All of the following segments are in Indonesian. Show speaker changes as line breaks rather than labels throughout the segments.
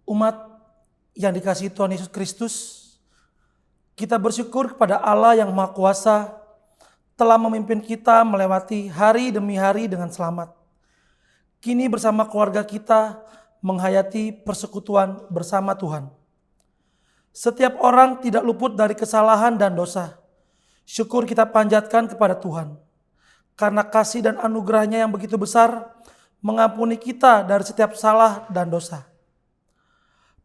Umat yang dikasihi Tuhan Yesus Kristus, kita bersyukur kepada Allah yang Maha Kuasa telah memimpin kita melewati hari demi hari dengan selamat. Kini bersama keluarga kita menghayati persekutuan bersama Tuhan. Setiap orang tidak luput dari kesalahan dan dosa. Syukur kita panjatkan kepada Tuhan. Karena kasih dan anugerahnya yang begitu besar, mengampuni kita dari setiap salah dan dosa.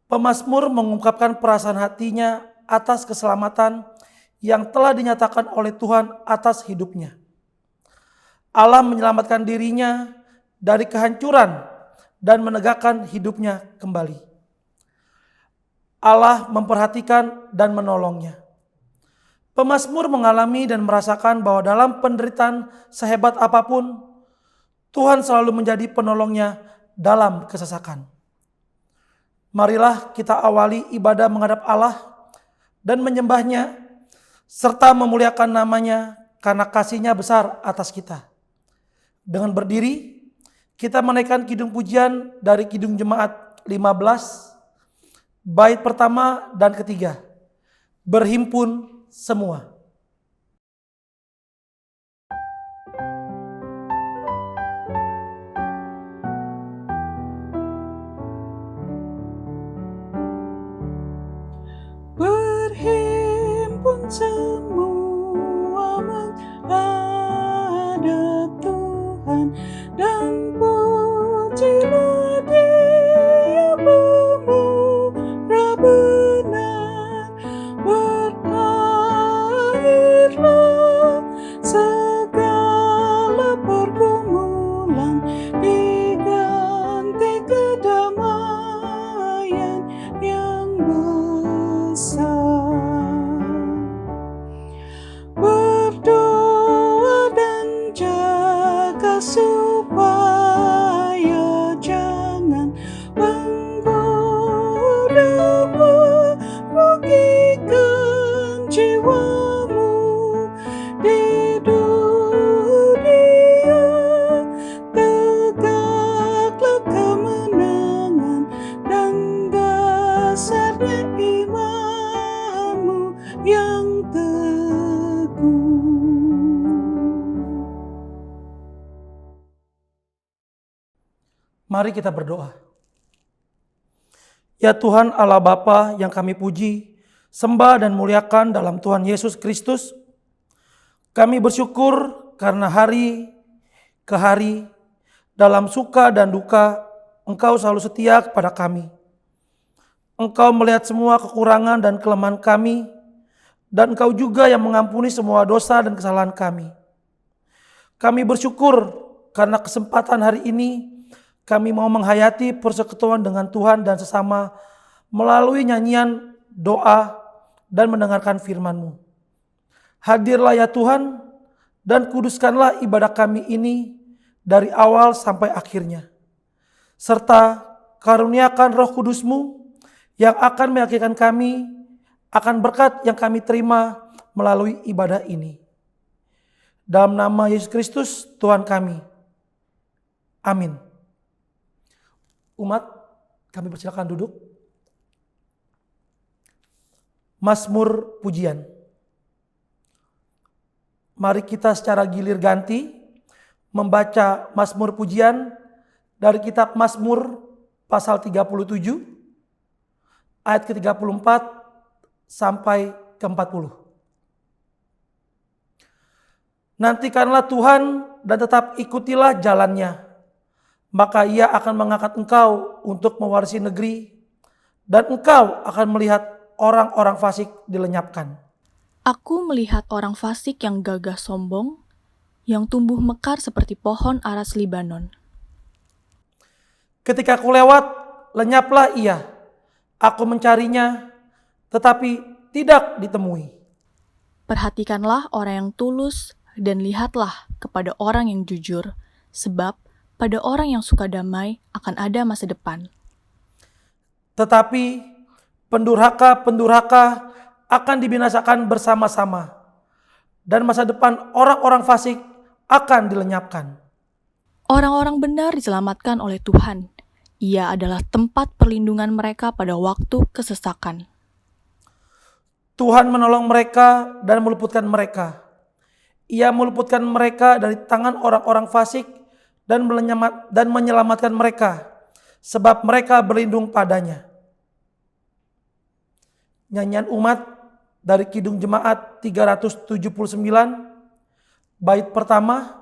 Pemazmur mengungkapkan perasaan hatinya atas keselamatan yang telah dinyatakan oleh Tuhan atas hidupnya. Allah menyelamatkan dirinya dari kehancuran dan menegakkan hidupnya kembali. Allah memperhatikan dan menolongnya. Pemazmur mengalami dan merasakan bahwa dalam penderitaan sehebat apapun, Tuhan selalu menjadi penolongnya dalam kesesakan. Marilah kita awali ibadah menghadap Allah dan menyembahnya, serta memuliakan namanya karena kasih-Nya besar atas kita. Dengan berdiri, kita menaikkan kidung pujian dari Kidung Jemaat 15, bait pertama dan ketiga. Berhimpun semua.
Berhimpun semua menghadap Tuhan, dan pujilah Dia pemurah benar. Berakhirlah segala pergumulan, diganti kedamaian yang besar. Berdoa dan jaga supaya jangan menggoda merugikan jiwamu di dunia. Tegaklah kemenangan dan dasarnya imanmu yang teguh.
Mari kita berdoa. Ya Tuhan Allah Bapa yang kami puji, sembah dan muliakan dalam Tuhan Yesus Kristus, kami bersyukur karena hari ke hari, dalam suka dan duka, Engkau selalu setia kepada kami. Engkau melihat semua kekurangan dan kelemahan kami, dan Engkau juga yang mengampuni semua dosa dan kesalahan kami. Kami bersyukur karena kesempatan hari ini kami mau menghayati persekutuan dengan Tuhan dan sesama melalui nyanyian, doa, dan mendengarkan firman-Mu. Hadirlah ya Tuhan, dan kuduskanlah ibadah kami ini dari awal sampai akhirnya. Serta karuniakan Roh Kudus-Mu yang akan meyakinkan kami akan berkat yang kami terima melalui ibadah ini. Dalam nama Yesus Kristus Tuhan kami. Amin. Umat, kami persilakan duduk. Mazmur pujian. Mari kita secara gilir ganti membaca Mazmur pujian dari kitab Mazmur pasal 37 ayat ke-34 sampai ke-40. Nantikanlah Tuhan dan tetap ikutilah jalannya, maka Ia akan mengangkat engkau untuk mewarisi negeri, dan engkau akan melihat orang-orang fasik dilenyapkan.
Aku melihat orang fasik yang gagah sombong, yang tumbuh mekar seperti pohon aras Libanon.
Ketika aku lewat, lenyaplah ia. Aku mencarinya, tetapi tidak ditemui.
Perhatikanlah orang yang tulus, dan lihatlah kepada orang yang jujur, sebab pada orang yang suka damai akan ada masa depan.
Tetapi pendurhaka akan dibinasakan bersama-sama, dan masa depan orang-orang fasik akan dilenyapkan.
Orang-orang benar diselamatkan oleh Tuhan. Ia adalah tempat perlindungan mereka pada waktu kesesakan.
Tuhan menolong mereka dan meluputkan mereka. Ia meluputkan mereka dari tangan orang-orang fasik dan menyelamatkan mereka, sebab mereka berlindung padanya. Nyanyian umat dari Kidung Jemaat 379, bait pertama,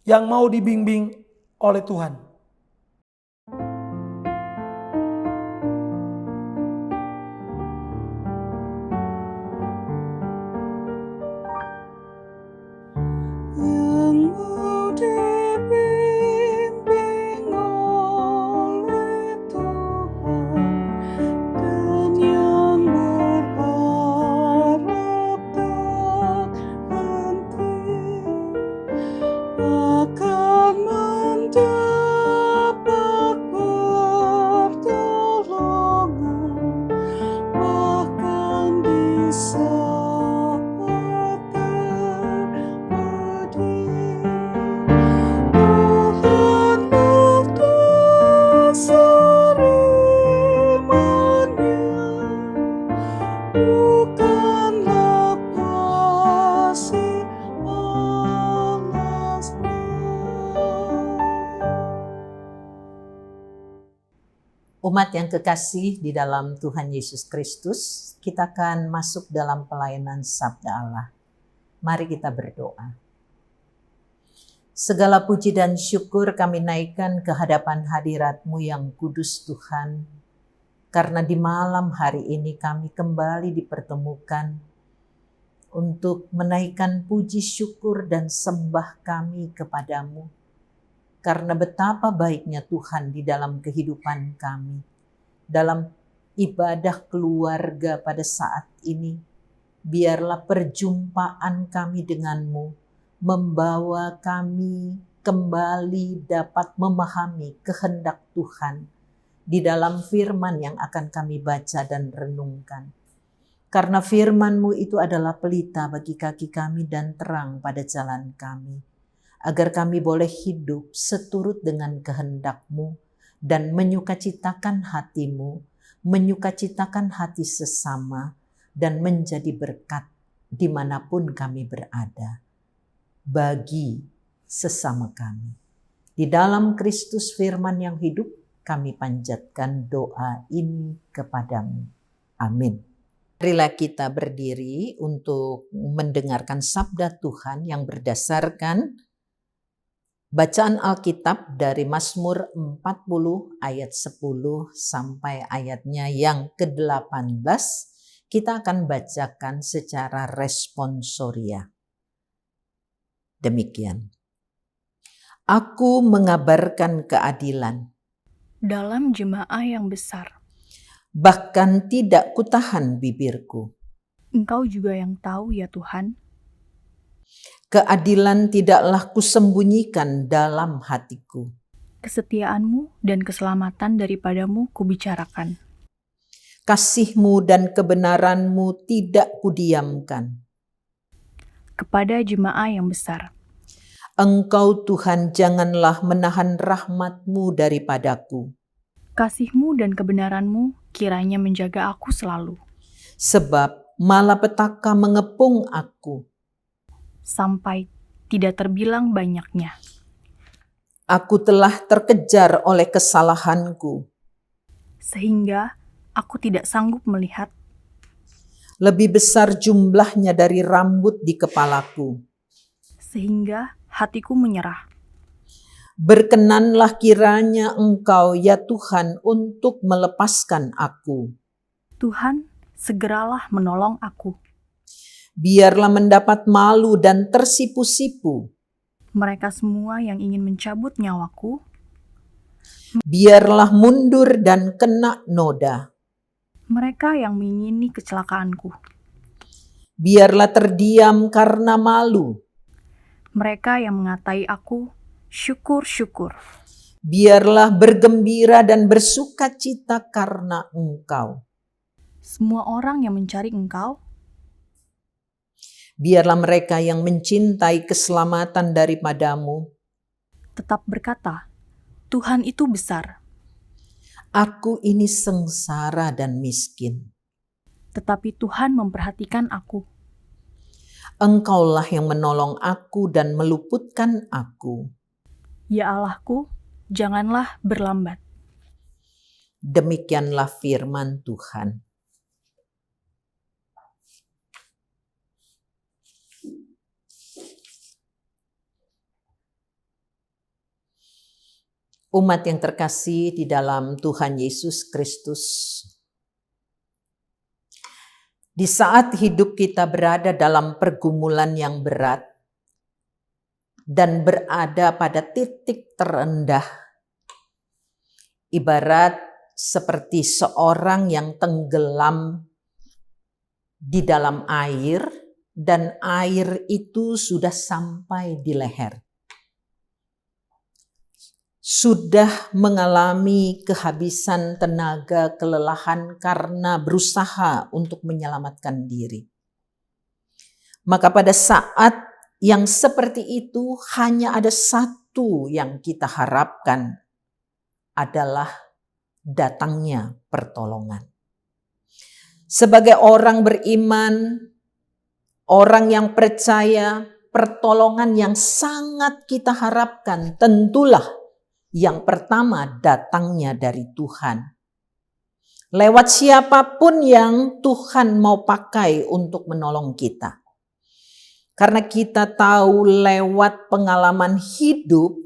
yang mau dibimbing oleh Tuhan.
Yang mau dibimbing oleh Tuhan dan yang berharap tak henti akan mendapat pertolongan bahkan di saat terpedih. Tuhanlah dasar imannya, bukanlah pasir alasnya.
Umat yang kekasih di dalam Tuhan Yesus Kristus, kita akan masuk dalam pelayanan Sabda Allah. Mari kita berdoa. Segala puji dan syukur kami naikkan ke hadapan hadirat-Mu yang kudus Tuhan, karena di malam hari ini kami kembali dipertemukan untuk menaikkan puji syukur dan sembah kami kepadamu. Karena betapa baiknya Tuhan di dalam kehidupan kami, dalam ibadah keluarga pada saat ini, biarlah perjumpaan kami denganmu membawa kami kembali dapat memahami kehendak Tuhan di dalam firman yang akan kami baca dan renungkan. Karena firman-Mu itu adalah pelita bagi kaki kami dan terang pada jalan kami, agar kami boleh hidup seturut dengan kehendak-Mu dan menyukacitakan hati-Mu, menyukacitakan hati sesama, dan menjadi berkat dimanapun kami berada bagi sesama kami. Di dalam Kristus firman yang hidup, kami panjatkan doa ini kepadamu. Amin. Marilah kita berdiri untuk mendengarkan sabda Tuhan yang berdasarkan bacaan Alkitab dari Mazmur 40 ayat 10 sampai ayatnya yang ke-18. Kita akan bacakan secara responsoria. Demikian. Aku mengabarkan keadilan
Dalam jemaah yang besar,
bahkan tidak kutahan bibirku.
Engkau juga yang tahu ya Tuhan.
Keadilan tidaklah kusembunyikan dalam hatiku.
Kesetiaan-Mu dan keselamatan daripadamu kubicarakan.
Kasih-Mu dan kebenaran-Mu tidak kudiamkan.
Kepada jemaah yang besar,
Engkau Tuhan janganlah menahan rahmat-Mu daripadaku.
kasih-Mu dan kebenaran-Mu kiranya menjaga aku selalu,
Sebab malapetaka mengepung aku.
sampai tidak terbilang banyaknya.
Aku telah terkejar oleh kesalahanku.
Sehingga aku tidak sanggup melihat.
Lebih besar jumlahnya dari rambut di kepalaku.
Sehingga hatiku menyerah.
Berkenanlah kiranya Engkau ya Tuhan untuk melepaskan aku.
Tuhan, segeralah menolong aku.
Biarlah mendapat malu dan tersipu-sipu.
Mereka semua yang ingin mencabut nyawaku,
Biarlah mundur dan kena noda.
mereka yang mengingini kecelakaanku,
Biarlah terdiam karena malu.
mereka yang mengatai aku, syukur-syukur.
Biarlah bergembira dan bersukacita karena Engkau.
Semua orang yang mencari Engkau,
Biarlah mereka yang mencintai keselamatan daripadamu
tetap berkata, Tuhan itu besar,
Aku ini sengsara dan miskin.
tetapi Tuhan memperhatikan aku.
Engkaulah yang menolong aku dan meluputkan aku.
Ya Allahku, janganlah berlambat.
Demikianlah firman Tuhan. Umat yang terkasih di dalam Tuhan Yesus Kristus, di saat hidup kita berada dalam pergumulan yang berat dan berada pada titik terendah, ibarat seperti seorang yang tenggelam di dalam air dan air itu sudah sampai di leher. Sudah mengalami kehabisan tenaga, kelelahan karena berusaha untuk menyelamatkan diri. Maka pada saat yang seperti itu hanya ada satu yang kita harapkan, adalah datangnya pertolongan. Sebagai orang beriman, orang yang percaya, pertolongan yang sangat kita harapkan tentulah yang pertama datangnya dari Tuhan. Lewat siapapun yang Tuhan mau pakai untuk menolong kita. Karena kita tahu lewat pengalaman hidup,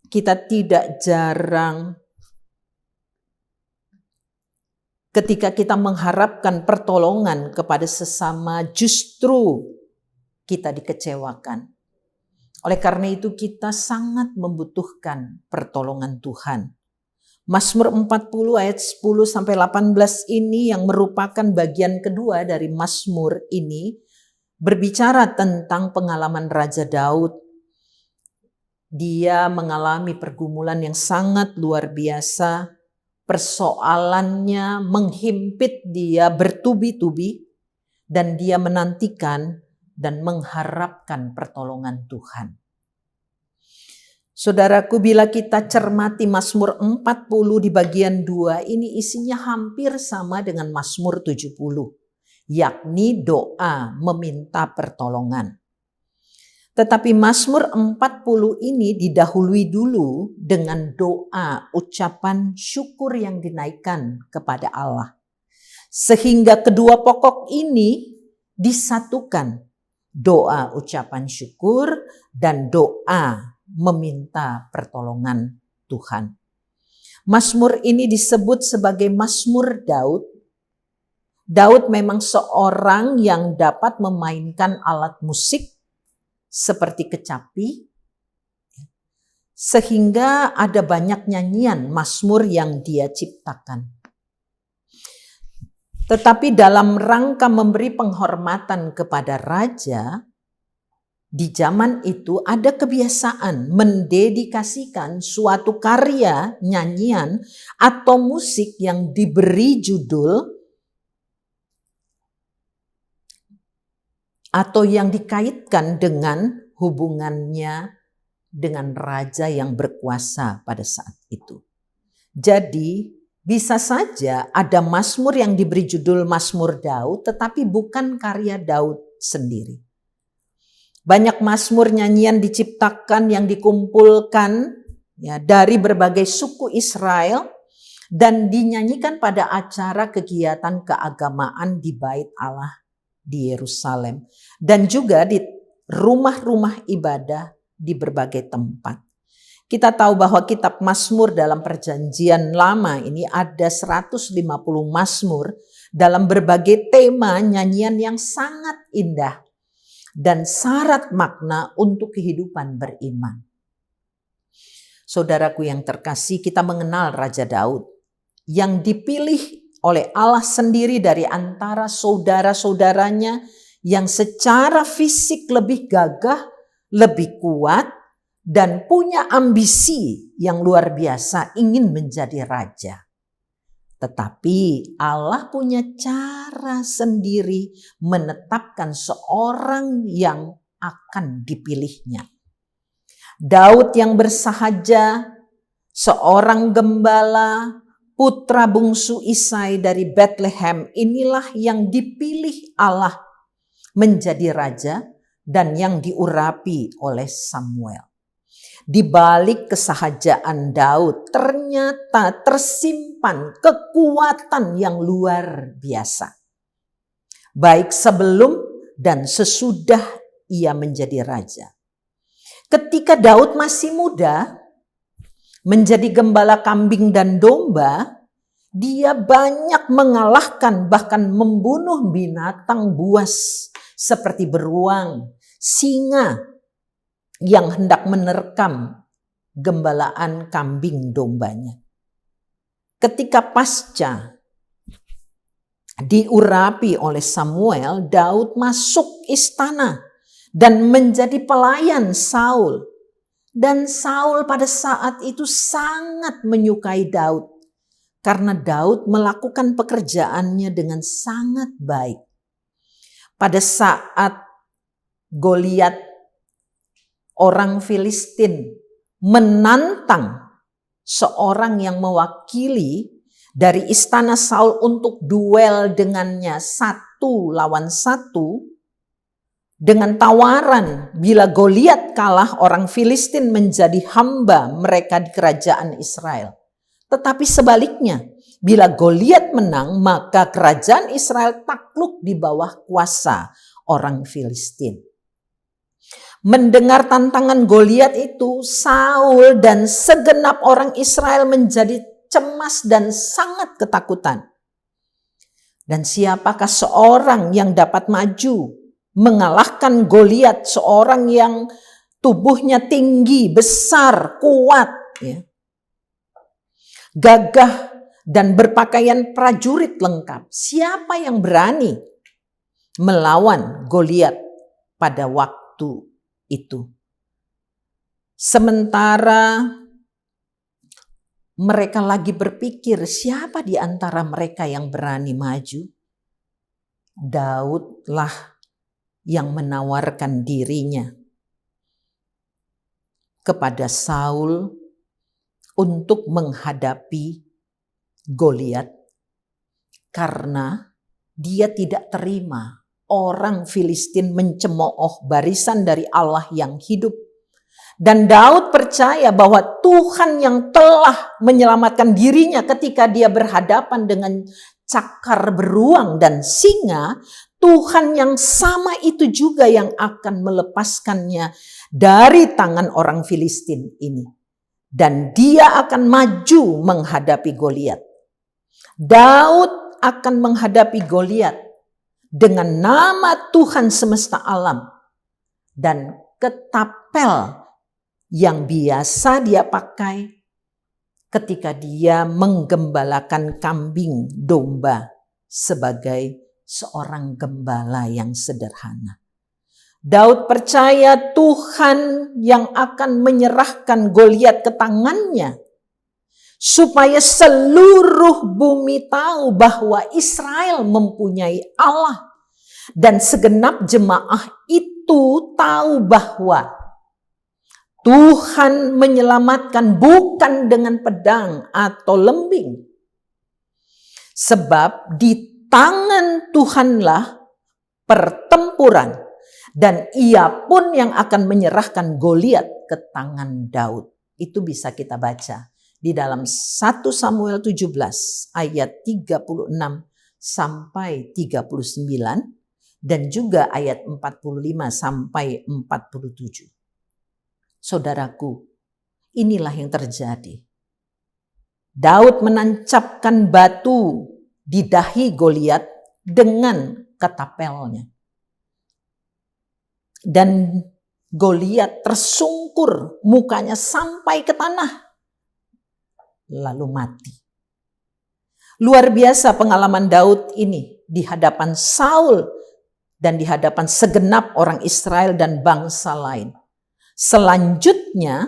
kita tidak jarang ketika kita mengharapkan pertolongan kepada sesama, justru kita dikecewakan. Oleh karena itu kita sangat membutuhkan pertolongan Tuhan. Mazmur 40 ayat 10-18 ini yang merupakan bagian kedua dari Mazmur ini berbicara tentang pengalaman Raja Daud. Dia mengalami pergumulan yang sangat luar biasa. Persoalannya menghimpit dia bertubi-tubi dan dia menantikan dan mengharapkan pertolongan Tuhan. Saudaraku, bila kita cermati Mazmur 40 di bagian 2, ini isinya hampir sama dengan Mazmur 70, yakni doa meminta pertolongan. Tetapi Mazmur 40 ini didahului dulu dengan doa ucapan syukur yang dinaikkan kepada Allah. Sehingga kedua pokok ini disatukan. Doa ucapan syukur dan doa meminta pertolongan Tuhan. Mazmur ini disebut sebagai Mazmur Daud. Daud memang seorang yang dapat memainkan alat musik seperti kecapi, sehingga ada banyak nyanyian mazmur yang dia ciptakan. Tetapi dalam rangka memberi penghormatan kepada raja, di zaman itu ada kebiasaan mendedikasikan suatu karya, nyanyian, atau musik yang diberi judul atau yang dikaitkan dengan hubungannya dengan raja yang berkuasa pada saat itu. Jadi bisa saja ada mazmur yang diberi judul Mazmur Daud, tetapi bukan karya Daud sendiri. Banyak mazmur nyanyian diciptakan yang dikumpulkan ya, dari berbagai suku Israel dan dinyanyikan pada acara kegiatan keagamaan di Bait Allah di Yerusalem dan juga di rumah-rumah ibadah di berbagai tempat. Kita tahu bahwa kitab Mazmur dalam Perjanjian Lama ini ada 150 mazmur dalam berbagai tema nyanyian yang sangat indah dan syarat makna untuk kehidupan beriman. Saudaraku yang terkasih, kita mengenal Raja Daud yang dipilih oleh Allah sendiri dari antara saudara-saudaranya yang secara fisik lebih gagah, lebih kuat, dan punya ambisi yang luar biasa ingin menjadi raja. Tetapi Allah punya cara sendiri menetapkan seorang yang akan dipilihnya. Daud yang bersahaja, seorang gembala, putra bungsu Isai dari Bethlehem, inilah yang dipilih Allah menjadi raja dan yang diurapi oleh Samuel. Di balik kesahajaan Daud ternyata tersimpan kekuatan yang luar biasa. Baik sebelum dan sesudah ia menjadi raja. Ketika Daud masih muda, menjadi gembala kambing dan domba, dia banyak mengalahkan bahkan membunuh binatang buas seperti beruang, singa yang hendak menerkam gembalaan kambing dombanya. Ketika pasca diurapi oleh Samuel, Daud masuk istana dan menjadi pelayan Saul. Dan Saul pada saat itu sangat menyukai Daud karena Daud melakukan pekerjaannya dengan sangat baik. Pada saat Goliat, orang Filistin, menantang seorang yang mewakili dari istana Saul untuk duel dengannya 1 lawan 1, dengan tawaran bila Goliat kalah orang Filistin menjadi hamba mereka di kerajaan Israel. Tetapi sebaliknya, bila Goliat menang maka kerajaan Israel takluk di bawah kuasa orang Filistin. Mendengar tantangan Goliat itu, Saul dan segenap orang Israel menjadi cemas dan sangat ketakutan. Dan siapakah seorang yang dapat maju mengalahkan Goliat, seorang yang tubuhnya tinggi, besar, kuat, ya, gagah dan berpakaian prajurit lengkap. Siapa yang berani melawan Goliat pada waktu itu? Sementara mereka lagi berpikir siapa di antara mereka yang berani maju, Daudlah yang menawarkan dirinya kepada Saul untuk menghadapi Goliat karena dia tidak terima orang Filistin mencemooh barisan dari Allah yang hidup. Dan Daud percaya bahwa Tuhan yang telah menyelamatkan dirinya ketika dia berhadapan dengan cakar beruang dan singa, Tuhan yang sama itu juga yang akan melepaskannya dari tangan orang Filistin ini. Dan dia akan maju menghadapi Goliat. Daud akan menghadapi Goliat dengan nama Tuhan semesta alam dan ketapel yang biasa dia pakai ketika dia menggembalakan kambing domba sebagai seorang gembala yang sederhana. Daud percaya Tuhan yang akan menyerahkan Goliat ke tangannya supaya seluruh bumi tahu bahwa Israel mempunyai Allah dan segenap jemaah itu tahu bahwa Tuhan menyelamatkan bukan dengan pedang atau lembing. Sebab di tangan Tuhanlah pertempuran dan ia pun yang akan menyerahkan Goliat ke tangan Daud. Itu bisa kita baca di dalam 1 Samuel 17 ayat 36 sampai 39 dan juga ayat 45 sampai 47. Saudaraku, inilah yang terjadi. Daud menancapkan batu di dahi Goliat dengan ketapelnya. Dan Goliat tersungkur mukanya sampai ke tanah. Lalu mati. Luar biasa pengalaman Daud ini di hadapan Saul dan di hadapan segenap orang Israel dan bangsa lain. Selanjutnya,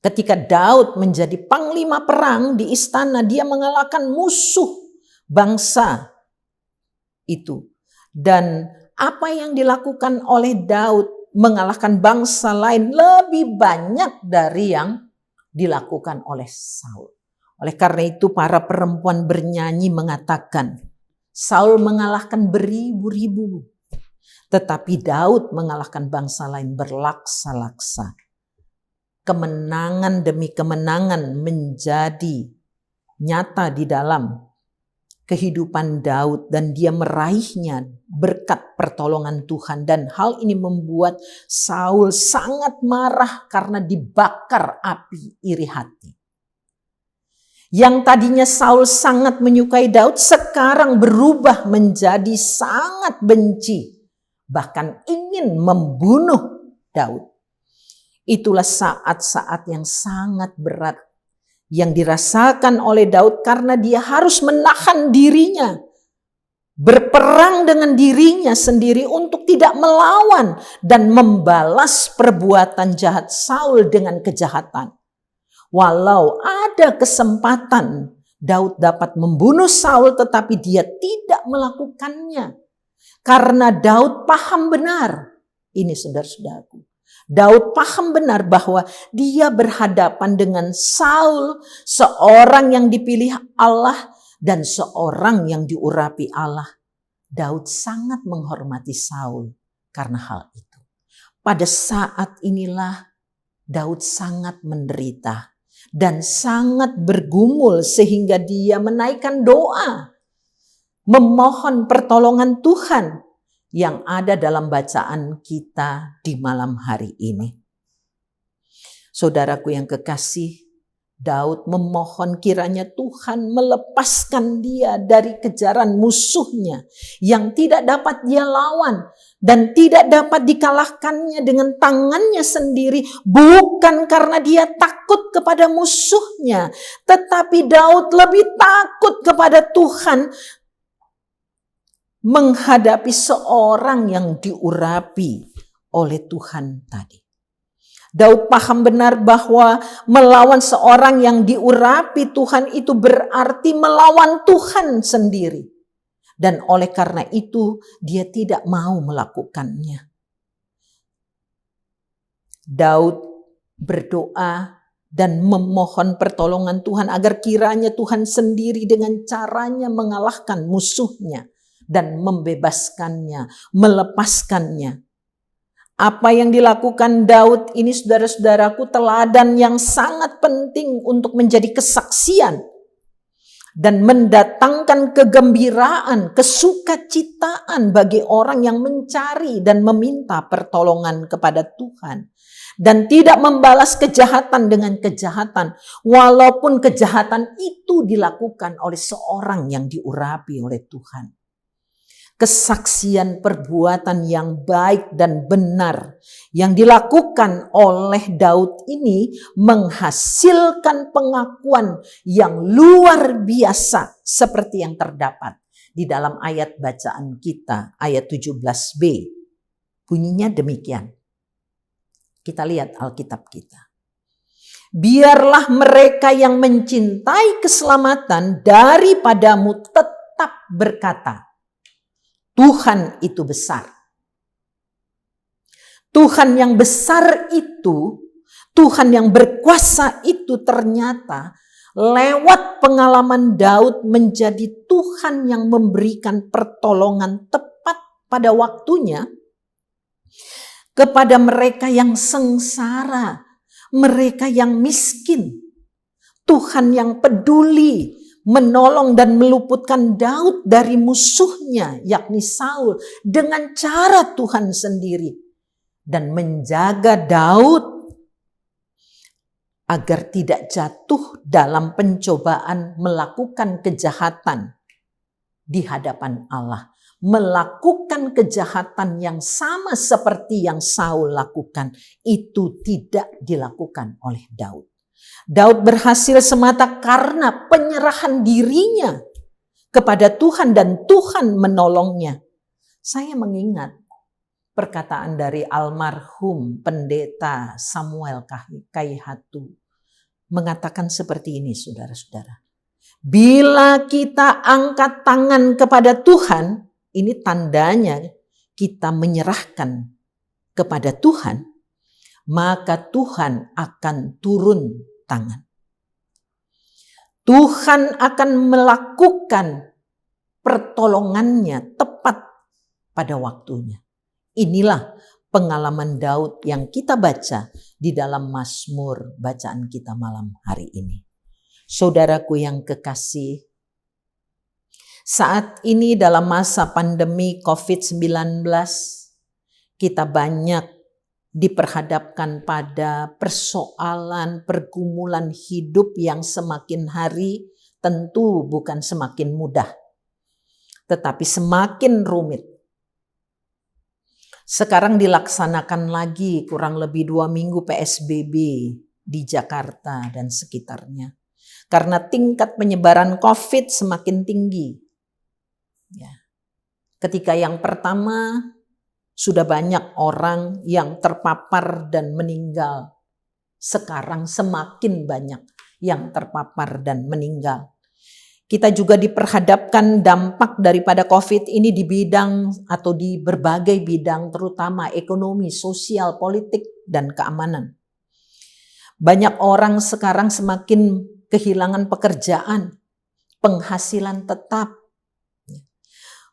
ketika Daud menjadi panglima perang di istana, dia mengalahkan musuh bangsa itu. Dan apa yang dilakukan oleh Daud mengalahkan bangsa lain lebih banyak dari yang dilakukan oleh Saul. Oleh karena itu para perempuan bernyanyi mengatakan, Saul mengalahkan beribu-ribu, tetapi Daud mengalahkan bangsa lain berlaksa-laksa. Kemenangan demi kemenangan menjadi nyata di dalam kehidupan Daud dan dia meraihnya berkat pertolongan Tuhan. Dan hal ini membuat Saul sangat marah karena dibakar api iri hati. Yang tadinya Saul sangat menyukai Daud sekarang berubah menjadi sangat benci, bahkan ingin membunuh Daud. Itulah saat-saat yang sangat berat yang dirasakan oleh Daud karena dia harus menahan dirinya, berperang dengan dirinya sendiri untuk tidak melawan dan membalas perbuatan jahat Saul dengan kejahatan. Walau ada kesempatan Daud dapat membunuh Saul, tetapi dia tidak melakukannya karena Daud paham benar. Ini saudara-saudaraku, Daud paham benar bahwa dia berhadapan dengan Saul, seorang yang dipilih Allah dan seorang yang diurapi Allah. Daud sangat menghormati Saul karena hal itu. Pada saat inilah Daud sangat menderita dan sangat bergumul sehingga dia menaikkan doa, memohon pertolongan Tuhan yang ada dalam bacaan kita di malam hari ini. Saudaraku yang kekasih, Daud memohon kiranya Tuhan melepaskan dia dari kejaran musuhnya yang tidak dapat dia lawan dan tidak dapat dikalahkannya dengan tangannya sendiri, bukan karena dia takut kepada musuhnya, tetapi Daud lebih takut kepada Tuhan menghadapi seorang yang diurapi oleh Tuhan tadi. Daud paham benar bahwa melawan seorang yang diurapi Tuhan itu berarti melawan Tuhan sendiri. Dan oleh karena itu dia tidak mau melakukannya. Daud berdoa dan memohon pertolongan Tuhan agar kiranya Tuhan sendiri dengan caranya mengalahkan musuhnya dan membebaskannya, melepaskannya. Apa yang dilakukan Daud ini saudara-saudaraku teladan yang sangat penting untuk menjadi kesaksian dan mendatangkan kegembiraan, kesukacitaan bagi orang yang mencari dan meminta pertolongan kepada Tuhan. Dan tidak membalas kejahatan dengan kejahatan, walaupun kejahatan itu dilakukan oleh seorang yang diurapi oleh Tuhan. Kesaksian perbuatan yang baik dan benar yang dilakukan oleh Daud ini menghasilkan pengakuan yang luar biasa seperti yang terdapat di dalam ayat bacaan kita, ayat 17b. Bunyinya demikian. Kita lihat Alkitab kita. Biarlah mereka yang mencintai keselamatan daripadamu tetap berkata, Tuhan itu besar. Tuhan yang besar itu, Tuhan yang berkuasa itu ternyata lewat pengalaman Daud menjadi Tuhan yang memberikan pertolongan tepat pada waktunya kepada mereka yang sengsara, mereka yang miskin. Tuhan yang peduli menolong dan meluputkan Daud dari musuhnya, yakni Saul, dengan cara Tuhan sendiri. Dan menjaga Daud agar tidak jatuh dalam pencobaan melakukan kejahatan di hadapan Allah. Melakukan kejahatan yang sama seperti yang Saul lakukan, itu tidak dilakukan oleh Daud. Daud berhasil semata karena penyerahan dirinya kepada Tuhan dan Tuhan menolongnya. Saya mengingat perkataan dari almarhum pendeta Samuel Kaihatu mengatakan seperti ini, saudara-saudara. Bila kita angkat tangan kepada Tuhan, ini tandanya kita menyerahkan kepada Tuhan, maka Tuhan akan turun tangan. Tuhan akan melakukan pertolongannya tepat pada waktunya. Inilah pengalaman Daud yang kita baca di dalam Mazmur bacaan kita malam hari ini. Saudaraku yang kekasih, saat ini dalam masa pandemi COVID-19, kita banyak diperhadapkan pada persoalan pergumulan hidup yang semakin hari tentu bukan semakin mudah, tetapi semakin rumit. Sekarang dilaksanakan lagi kurang lebih 2 minggu PSBB di Jakarta dan sekitarnya. Karena tingkat penyebaran COVID semakin tinggi. Ya. Ketika yang pertama sudah banyak orang yang terpapar dan meninggal. Sekarang semakin banyak yang terpapar dan meninggal. Kita juga diperhadapkan dampak daripada COVID ini di bidang atau di berbagai bidang, terutama ekonomi, sosial, politik, dan keamanan. Banyak orang sekarang semakin kehilangan pekerjaan, penghasilan tetap.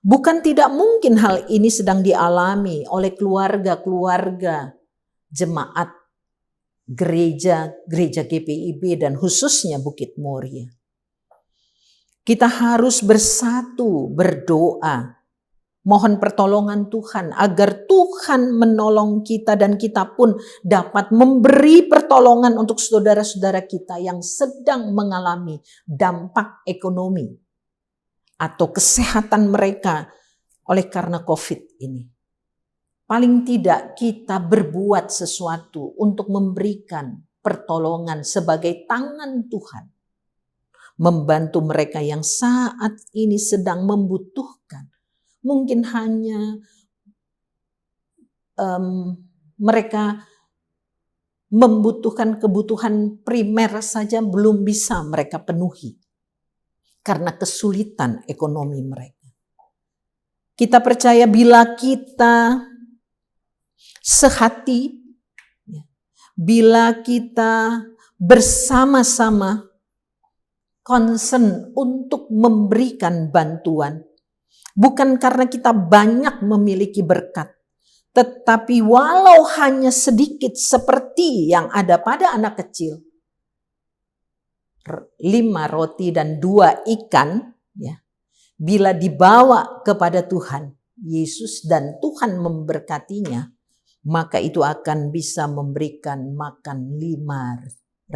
Bukan tidak mungkin hal ini sedang dialami oleh keluarga-keluarga jemaat gereja GPIB dan khususnya Bukit Moria. Kita harus bersatu berdoa, mohon pertolongan Tuhan agar Tuhan menolong kita dan kita pun dapat memberi pertolongan untuk saudara-saudara kita yang sedang mengalami dampak ekonomi atau kesehatan mereka oleh karena COVID ini. Paling tidak kita berbuat sesuatu untuk memberikan pertolongan sebagai tangan Tuhan. Membantu mereka yang saat ini sedang membutuhkan. Mungkin hanya mereka membutuhkan kebutuhan primer saja belum bisa mereka penuhi. Karena kesulitan ekonomi mereka. Kita percaya bila kita sehati, bila kita bersama-sama concern untuk memberikan bantuan. Bukan karena kita banyak memiliki berkat. Tetapi walau hanya sedikit seperti yang ada pada anak kecil. 5 roti dan 2 ikan. Ya, bila dibawa kepada Tuhan Yesus dan Tuhan memberkatinya. Maka itu akan bisa memberikan makan 5.000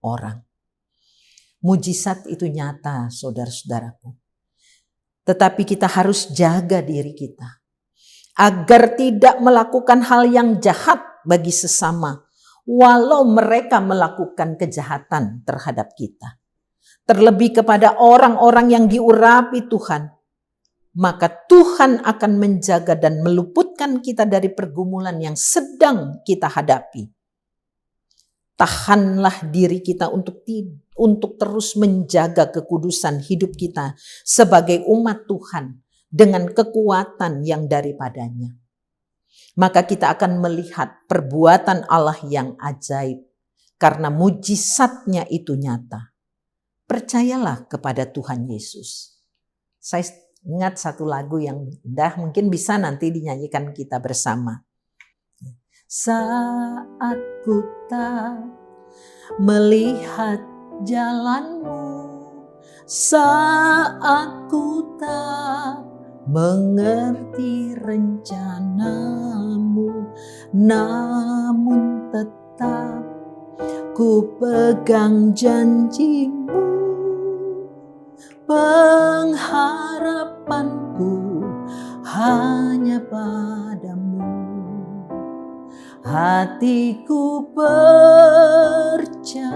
orang. Mujizat itu nyata, saudara-saudaraku. Tetapi kita harus jaga diri kita. Agar tidak melakukan hal yang jahat bagi sesama. Walau mereka melakukan kejahatan terhadap kita. Terlebih kepada orang-orang yang diurapi Tuhan. Maka Tuhan akan menjaga dan meluputkan kita dari pergumulan yang sedang kita hadapi. Tahanlah diri kita untuk terus menjaga kekudusan hidup kita sebagai umat Tuhan dengan kekuatan yang daripadanya. Maka kita akan melihat perbuatan Allah yang ajaib karena mujizatnya itu nyata. Percayalah kepada Tuhan Yesus. Saya ingat satu lagu yang indah, mungkin bisa nanti dinyanyikan kita bersama. Saat ku tak melihat jalanmu, saat ku tak mengerti rencanamu, namun tetap ku pegang janjimu. Pengharapanku hanya padamu. Hatiku percaya,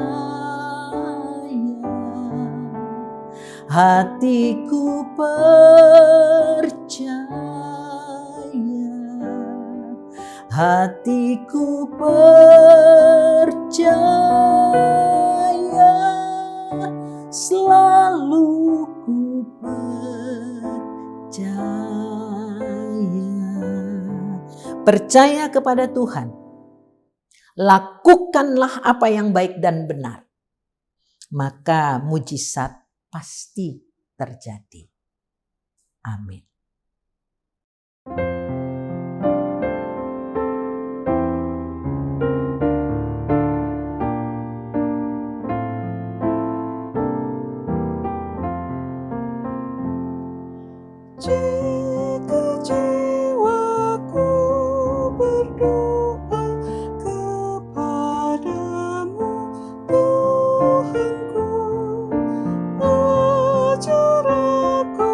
hatiku percaya, hatiku percaya, selalu ku percaya. percaya kepada Tuhan, lakukanlah apa yang baik dan benar, maka mujizat pasti terjadi. Amin.
Jika jiwaku berdoa kepadamu, Tuhanku, ajar aku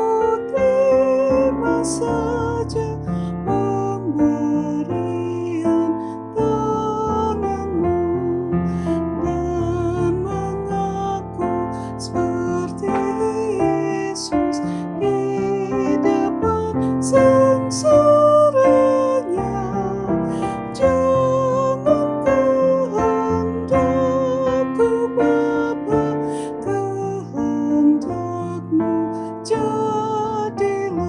terima saja pemberian tanganmu dan mengaku seperti Yesus di depan sengsaranya. Jangan kehendakku Bapa, kehendakmu jadilah.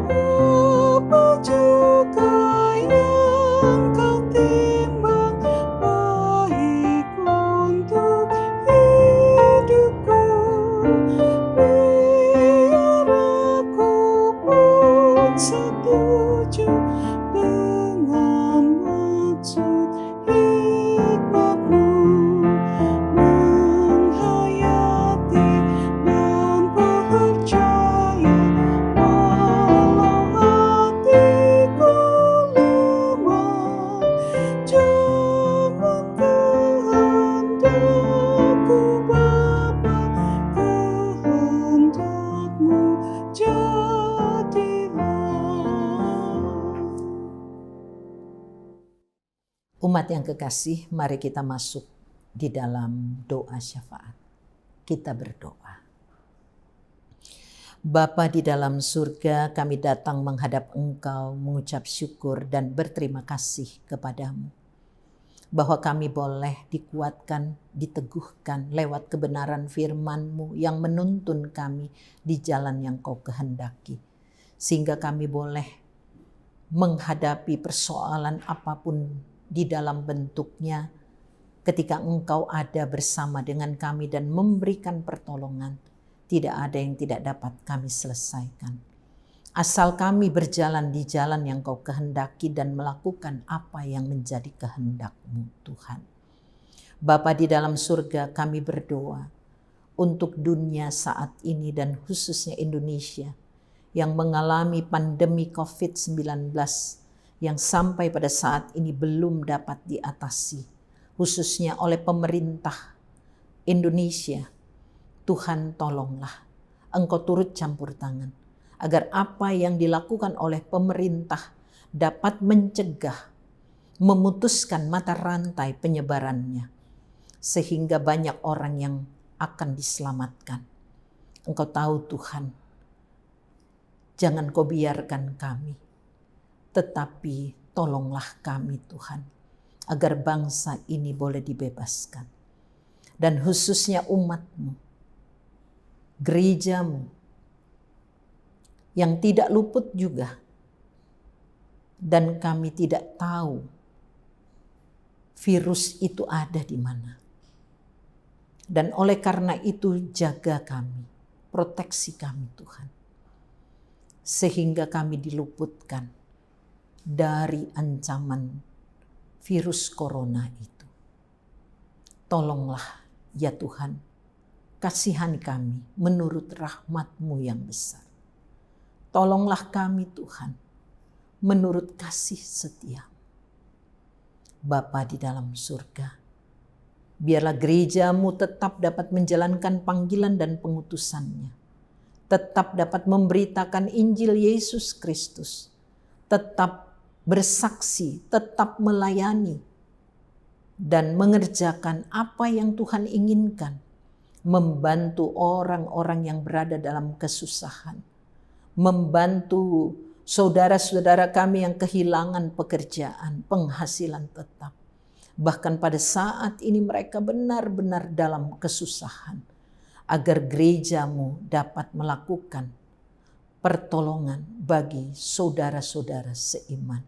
Apa juga yang kau timbang baik untuk hidupku, biar aku pun setuju dengan maksud hikmat-Mu, menghayati dan percaya walau hatiku lemah. Jangan kehendakku Bapa, kehendakmu jadilah.
Umat yang kekasih, mari kita masuk di dalam doa syafaat. Kita berdoa. Bapa di dalam surga, kami datang menghadap Engkau, mengucap syukur dan berterima kasih kepadamu, bahwa kami boleh dikuatkan, diteguhkan lewat kebenaran firman-Mu yang menuntun kami di jalan yang Kau kehendaki, sehingga kami boleh menghadapi persoalan apapun di dalam bentuknya, ketika Engkau ada bersama dengan kami dan memberikan pertolongan. Tidak ada yang tidak dapat kami selesaikan, asal kami berjalan di jalan yang Kau kehendaki dan melakukan apa yang menjadi kehendak-Mu, Tuhan. Bapa di dalam surga, kami berdoa untuk dunia saat ini dan khususnya Indonesia yang mengalami pandemi COVID-19 yang sampai pada saat ini belum dapat diatasi, khususnya oleh pemerintah Indonesia. Tuhan, tolonglah, Engkau turut campur tangan agar apa yang dilakukan oleh pemerintah dapat mencegah, memutuskan mata rantai penyebarannya, sehingga banyak orang yang akan diselamatkan. Engkau tahu Tuhan, jangan Kau biarkan kami, tetapi tolonglah kami Tuhan, agar bangsa ini boleh dibebaskan. Dan khususnya umat-Mu, gereja-Mu, yang tidak luput juga. Dan kami tidak tahu virus itu ada di mana. Dan oleh karena itu jaga kami, proteksi kami Tuhan, sehingga kami diluputkan dari ancaman virus corona itu. Tolonglah ya Tuhan, kasihani kami menurut rahmat-Mu yang besar. Tolonglah kami Tuhan, menurut kasih setia. Bapa di dalam surga, biarlah gereja-Mu tetap dapat menjalankan panggilan dan pengutusannya, tetap dapat memberitakan Injil Yesus Kristus, tetap bersaksi, tetap melayani, dan mengerjakan apa yang Tuhan inginkan, membantu orang-orang yang berada dalam kesusahan, membantu saudara-saudara kami yang kehilangan pekerjaan, penghasilan tetap. Bahkan pada saat ini mereka benar-benar dalam kesusahan, agar gereja-Mu dapat melakukan pertolongan bagi saudara-saudara seiman.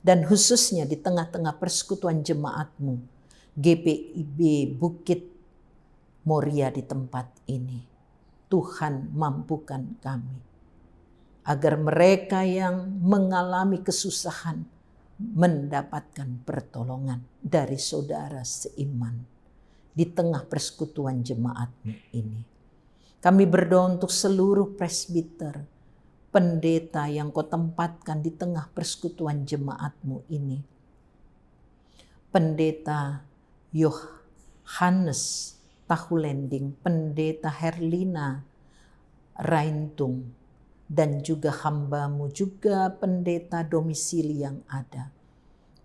Dan khususnya di tengah-tengah persekutuan jemaatmu, GPIB Bukit Moria di tempat ini. Tuhan mampukan kami, agar mereka yang mengalami kesusahan mendapatkan pertolongan dari saudara seiman di tengah persekutuan jemaatmu ini. Kami berdoa untuk seluruh presbiter, pendeta yang kau tempatkan di tengah persekutuan jemaatmu ini. Pendeta Yohanes Tahulending, pendeta Herlina Raintung, dan juga hambamu juga pendeta domisili yang ada.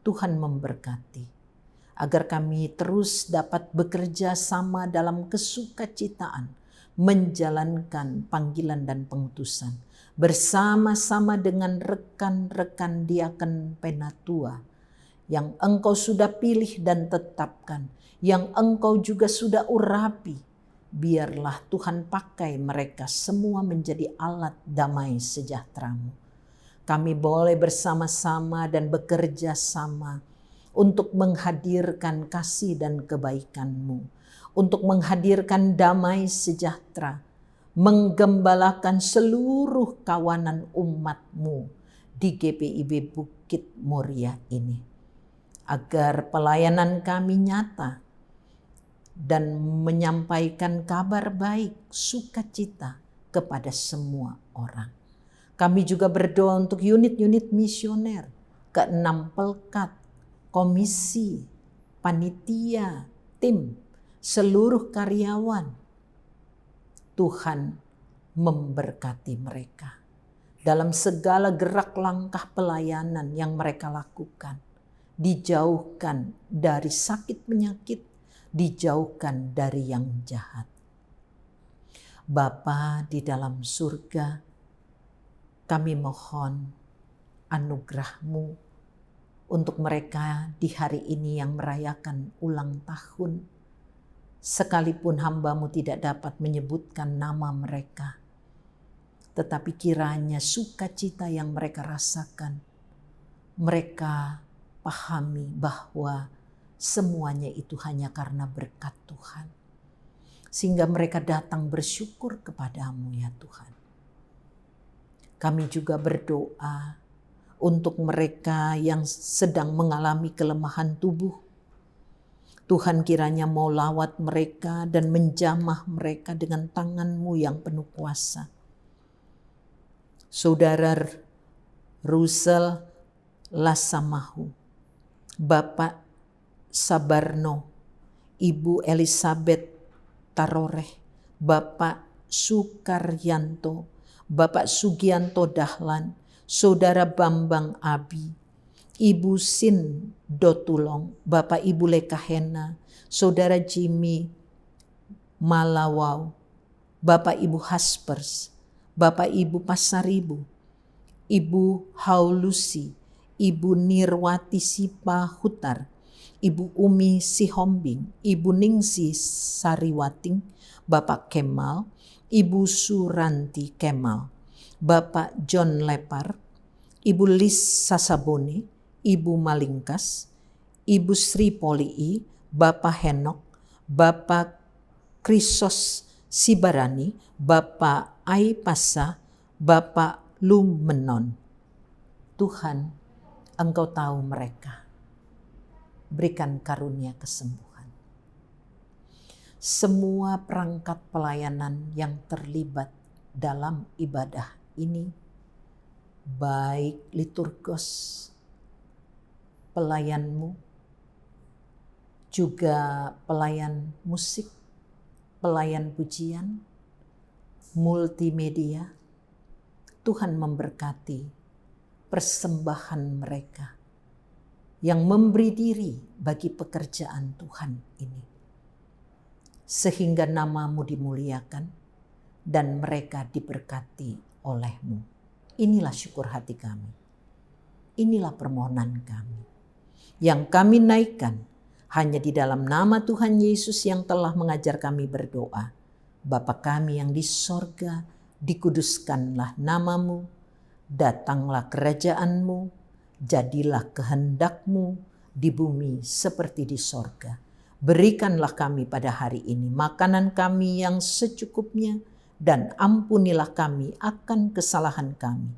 Tuhan memberkati agar kami terus dapat bekerja sama dalam kesukacitaan menjalankan panggilan dan pengutusan bersama-sama dengan rekan-rekan diaken penatua yang engkau sudah pilih dan tetapkan, yang engkau juga sudah urapi. Biarlah Tuhan pakai mereka semua menjadi alat damai sejahtera-Mu. Kami boleh bersama-sama dan bekerja sama untuk menghadirkan kasih dan kebaikan-Mu, untuk menghadirkan damai sejahtera, menggembalakan seluruh kawanan umat-Mu di GPIB Bukit Moria ini, agar pelayanan kami nyata dan menyampaikan kabar baik, sukacita kepada semua orang. Kami juga berdoa untuk unit-unit misioner, ke-6 pelkat, komisi, panitia, tim, seluruh karyawan. Tuhan memberkati mereka dalam segala gerak langkah pelayanan yang mereka lakukan. Dijauhkan dari sakit penyakit, dijauhkan dari yang jahat. Bapa di dalam surga, kami mohon anugerah-Mu untuk mereka di hari ini yang merayakan ulang tahun. Sekalipun hamba-Mu tidak dapat menyebutkan nama mereka, tetapi kiranya sukacita yang mereka rasakan, mereka pahami bahwa semuanya itu hanya karena berkat Tuhan. Sehingga mereka datang bersyukur kepada-Mu ya Tuhan. Kami juga berdoa untuk mereka yang sedang mengalami kelemahan tubuh. Tuhan kiranya mau lawat mereka dan menjamah mereka dengan tangan-Mu yang penuh kuasa. Saudara Rusel Lasamahu, Bapak Sabarno, Ibu Elizabeth Taroreh, Bapak Sukaryanto, Bapak Sugianto Dahlan, Saudara Bambang Abi, Ibu Sin Dotulong, Bapak Ibu Lekahena, Saudara Jimmy Malawau, Bapak Ibu Haspers, Bapak Ibu Pasaribu, Ibu Haulusi, Ibu Nirwati Sipa Hutar, Ibu Umi Sihombing, Ibu Ningsi Sariwating, Bapak Kemal, Ibu Suranti Kemal, Bapak John Lepar, Ibu Lis Sasabone, Ibu Malingkas, Ibu Sri Polii, Bapak Henok, Bapak Krisos Sibarani, Bapak Aipasa, Bapak Lumenon. Tuhan, Engkau tahu mereka. Berikan karunia kesembuhan. Semua perangkat pelayanan yang terlibat dalam ibadah ini, baik liturgos, pelayan-Mu, juga pelayan musik, pelayan pujian, multimedia, Tuhan memberkati persembahan mereka yang memberi diri bagi pekerjaan Tuhan ini. Sehingga nama-Mu dimuliakan dan mereka diberkati oleh-Mu. Inilah syukur hati kami. Inilah permohonan kami. Yang kami naikkan hanya di dalam nama Tuhan Yesus yang telah mengajar kami berdoa. Bapa kami yang di sorga, dikuduskanlah namamu, datanglah kerajaanmu, jadilah kehendakmu di bumi seperti di sorga. Berikanlah kami pada hari ini makanan kami yang secukupnya, dan ampunilah kami akan kesalahan kami,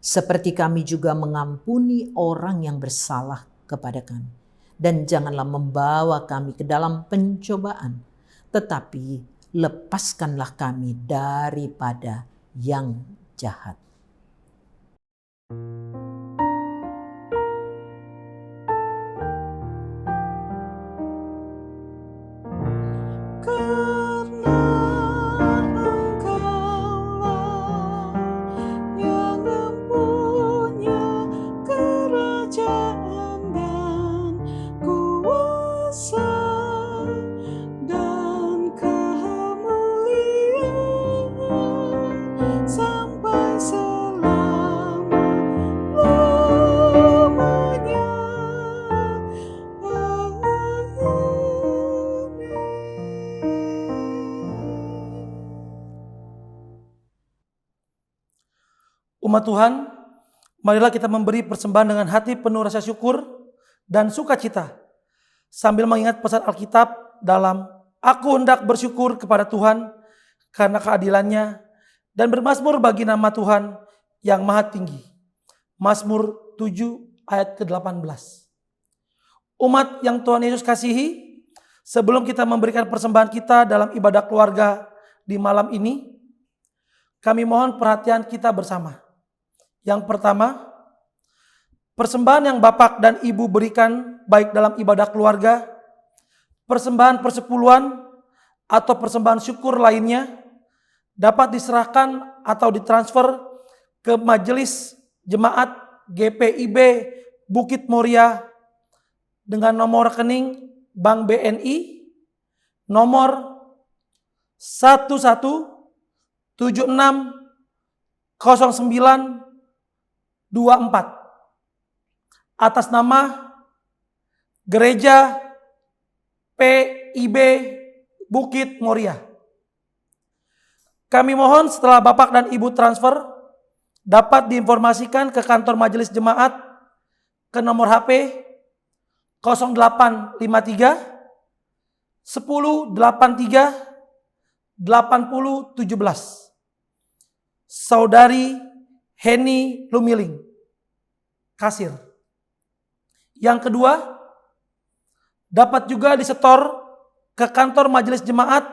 seperti kami juga mengampuni orang yang bersalah kepada kami. Dan janganlah membawa kami ke dalam pencobaan, tetapi lepaskanlah kami daripada yang jahat.
Karena Engkaulah yang mempunyai kerajaan dan kuasa dan kemuliaan sampai selama-lamanya.
Umat Tuhan, marilah kita memberi persembahan dengan hati penuh rasa syukur dan sukacita, sambil mengingat pesan Alkitab dalam "Aku hendak bersyukur kepada Tuhan karena keadilannya dan bermazmur bagi nama Tuhan yang maha tinggi." Mazmur 7 ayat ke-18. Umat yang Tuhan Yesus kasihi, sebelum kita memberikan persembahan kita dalam ibadah keluarga di malam ini, kami mohon perhatian kita bersama. Yang pertama, persembahan yang Bapak dan Ibu berikan baik dalam ibadah keluarga, persembahan persepuluhan, atau persembahan syukur lainnya dapat diserahkan atau ditransfer ke Majelis Jemaat GPIB Bukit Moria dengan nomor rekening Bank BNI nomor 11760924 atas nama Gereja PIB Bukit Moria. Kami mohon setelah Bapak dan Ibu transfer dapat diinformasikan ke kantor Majelis Jemaat ke nomor HP 0853 1083 8017. Saudari Heni Lumiling, kasir. Yang kedua, dapat juga disetor ke kantor Majelis Jemaat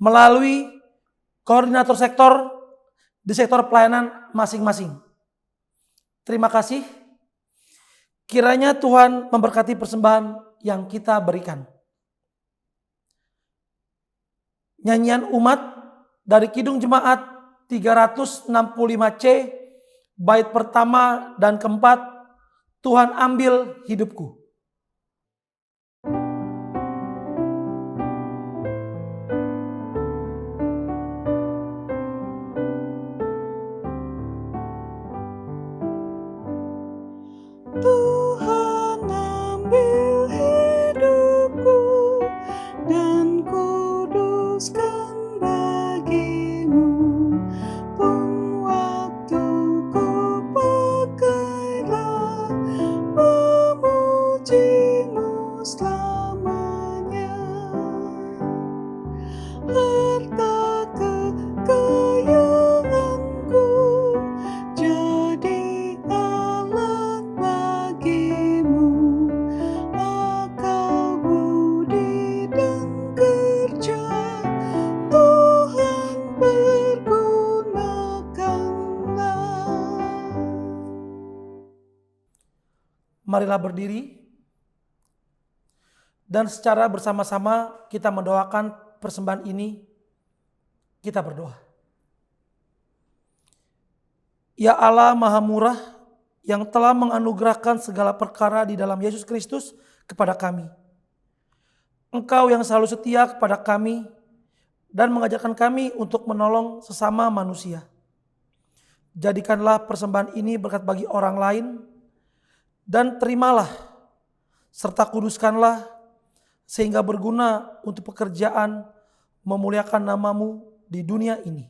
melalui koordinator sektor di sektor pelayanan masing-masing. Terima kasih. Kiranya Tuhan memberkati persembahan yang kita berikan. Nyanyian umat dari Kidung Jemaat 365C, bait pertama dan keempat, Tuhan ambil hidupku.
Tuhan ambil hidupku dan kuduskan bagimu, pun waktuku pakailah memujimu selamanya. Harta kekayaanku jadi alat bagimu, akal budi dan kerja Tuhan pergunakanlah.
Marilah berdiri dan secara bersama-sama kita mendoakan persembahan ini. Kita berdoa. Ya Allah Maha Murah yang telah menganugerahkan segala perkara di dalam Yesus Kristus kepada kami. Engkau yang selalu setia kepada kami dan mengajarkan kami untuk menolong sesama manusia. Jadikanlah persembahan ini berkat bagi orang lain, dan terimalah serta kuduskanlah sehingga berguna untuk pekerjaan memuliakan namamu di dunia ini.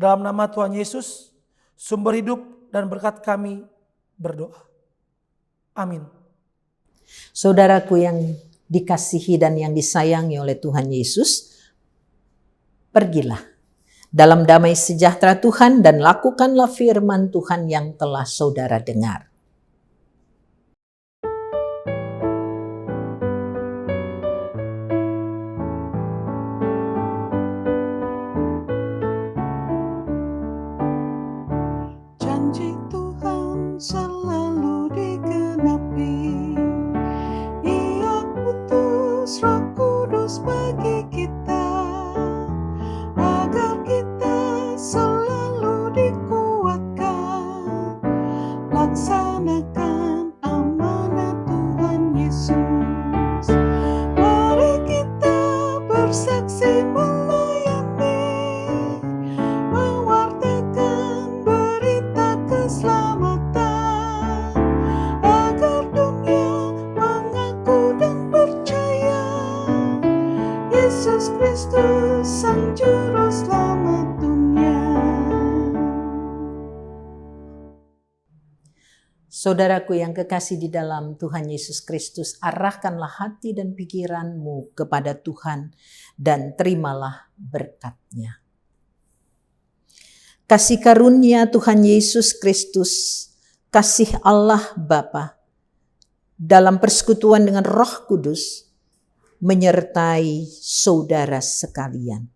Dalam nama Tuhan Yesus, sumber hidup dan berkat kami berdoa. Amin.
Saudaraku yang dikasihi dan yang disayangi oleh Tuhan Yesus, pergilah dalam damai sejahtera Tuhan dan lakukanlah firman Tuhan yang telah saudara dengar.
Janji Tuhan selalu digenapi. Ia utus Roh Kudus bagi kita, agar kita selalu dikuatkan, laksanakan amanat Tuhan Yesus. Mari kita bersaksi melayani, mewartakan berita keselamatan, agar dunia mengaku dan percaya Yesus Kristus Sang Juru Selamat dunia.
Saudaraku yang kekasih di dalam Tuhan Yesus Kristus, arahkanlah hati dan pikiranmu kepada Tuhan dan terimalah berkat-Nya. Kasih karunia Tuhan Yesus Kristus, kasih Allah Bapa, dalam persekutuan dengan Roh Kudus, menyertai saudara sekalian.